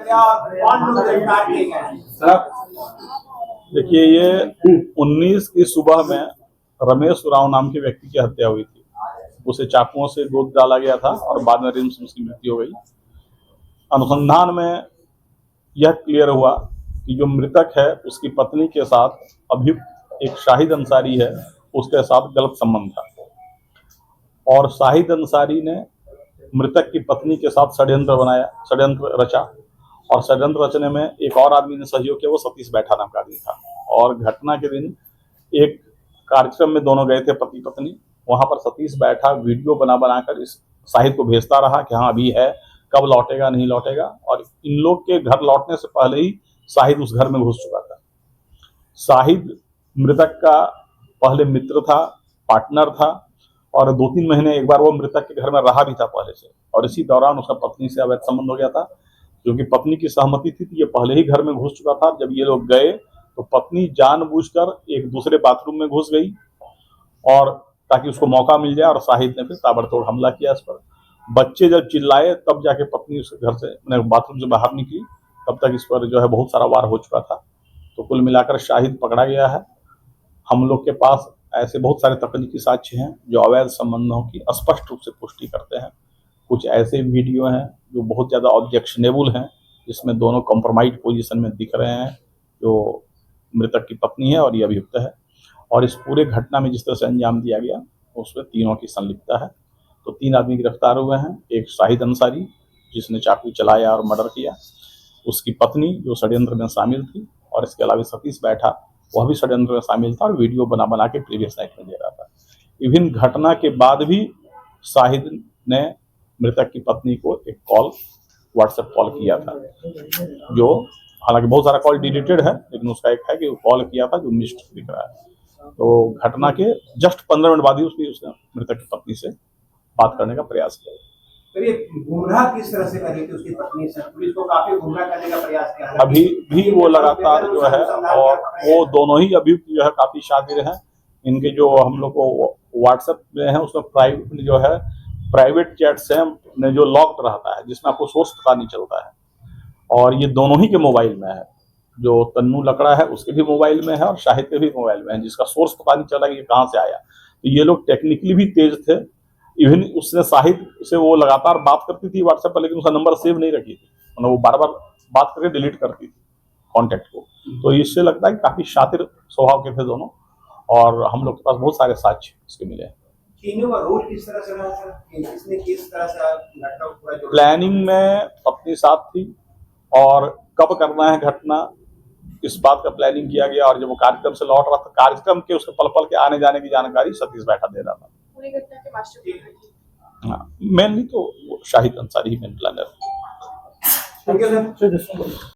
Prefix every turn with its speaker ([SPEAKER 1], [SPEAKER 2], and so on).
[SPEAKER 1] कौन लोग गिरफ्तार किए गए हैं?
[SPEAKER 2] देखिए, ये 19 की सुबह में रमेश उरांव नाम के व्यक्ति की हत्या हुई थी। उसे चाकुओं से गोद डाला गया था और बाद में रिम्स में उसकी मृत्यु हो गई। अनुसंधान में यह क्लियर हुआ कि जो मृतक है उसकी पत्नी के साथ अभियुक्त एक शाहिद अंसारी है, उसके साथ गलत संबंध था और शाहिद अंसारी ने मृतक की पत्नी के साथ षड्यंत्र रचा और षड्यंत्र रचने में एक और आदमी ने सहयोग किया, वो सतीश बैठा नाम का आदमी था। और घटना के दिन एक कार्यक्रम में दोनों गए थे पति पत्नी। वहां पर सतीश बैठा वीडियो बनाकर इस शाहिद को भेजता रहा कि हाँ अभी है, कब लौटेगा नहीं लौटेगा। और इन लोग के घर लौटने से पहले ही शाहिद उस घर में घुस चुका था। शाहिद मृतक का पहले मित्र था, पार्टनर था और 2-3 महीने एक बार वो मृतक के घर में रहा भी था पहले से। और इसी दौरान उसका पत्नी से अवैध संबंध हो गया था, क्योंकि पत्नी की सहमति थी कि ये पहले ही घर में घुस चुका था। जब ये लोग गए तो पत्नी जानबूझकर एक दूसरे बाथरूम में घुस गई और ताकि उसको मौका मिल जाए, और शाहिद ने फिर ताबड़तोड़ हमला किया इस पर। बच्चे जब चिल्लाए तब जाके पत्नी उस घर से बाथरूम से बाहर निकली, तब तक इस पर जो है बहुत सारा वार हो चुका था। तो कुल मिलाकर शाहिद पकड़ा गया है। हम लोग के पास ऐसे बहुत सारे तकनीकी साक्ष्य हैं जो अवैध संबंधों की स्पष्ट रूप से पुष्टि करते हैं। कुछ ऐसे वीडियो हैं जो बहुत ज़्यादा ऑब्जेक्शनेबल हैं, जिसमें दोनों कॉम्प्रोमाइज पोजीशन में दिख रहे हैं, जो मृतक की पत्नी है और ये अभियुक्त है। और इस पूरे घटना में जिस तरह से अंजाम दिया गया उसमें तीनों की संलिप्तता है। तो 3 आदमी गिरफ्तार हुए हैं। एक शाहिद अंसारी जिसने चाकू चलाया और मर्डर किया, उसकी पत्नी जो षड्यंत्र में शामिल थी, और इसके अलावा सतीश बैठा वह भी षड्यंत्र में शामिल था और वीडियो बना के प्रीवियस नाइट में दे रहा था। इवन घटना के बाद भी शाहिद ने मृतक की पत्नी को एक कॉल, व्हाट्सएप कॉल किया था, जो हालांकि बहुत सारा कॉल डिलीटेड है, लेकिन उसका एक है कि वो कॉल किया था जो मिस्ड दिख रहा है। तो घटना के जस्ट 15 मिनट बाद ही उसने मृतक की पत्नी से बात करने का प्रयास किया।
[SPEAKER 1] तो ये गुमराह किस तरह से करी थी उसकी पत्नी से? पुलिस को काफी गुमराह करने का प्रयास किया है।
[SPEAKER 2] अभी भी वो लगातार जो है, और वो दोनों ही अभियुक्त जो है काफी शातिर हैं। इनके जो हम लोग को व्हाट्सएप में है उसमें प्राइवेट चैट्स हैं जो लॉक्ड रहता है, जिसमें आपको सोर्स पता नहीं चलता है। और ये दोनों ही के मोबाइल में है, जो तन्नू लकड़ा है उसके भी मोबाइल में है और शाहिद के भी मोबाइल में है, जिसका सोर्स पता नहीं चला कि ये कहाँ से आया। तो ये लोग टेक्निकली भी तेज थे। इवन उसने शाहिद से वो लगातार बात करती थी व्हाट्सएप पर, लेकिन उसका नंबर सेव नहीं रखी थी, मतलब वो बार बार बात करके डिलीट करती थी कॉन्टेक्ट को। तो इससे लगता है कि काफी शातिर स्वभाव के थे दोनों, और हम लोग के पास बहुत सारे साक्ष्य इसके मिले हैं।
[SPEAKER 1] तीनों का रोल किस तरह से रहा था? किसने किस तरह से घटना को पूरा जोड़ा?
[SPEAKER 2] प्लानिंग में अपनी साथ थी, और कब करना है घटना इस बात का प्लानिंग किया गया। और जब वो कार्यक्रम से लौट रहा था, कार्यक्रम के उसके पल के आने जाने की जानकारी सतीश बैठा दे रहा था।
[SPEAKER 3] पूरी घटना के मास्टर
[SPEAKER 2] हाँ, मेनली तो शाहिद अंसारी ही मेन प्लानर।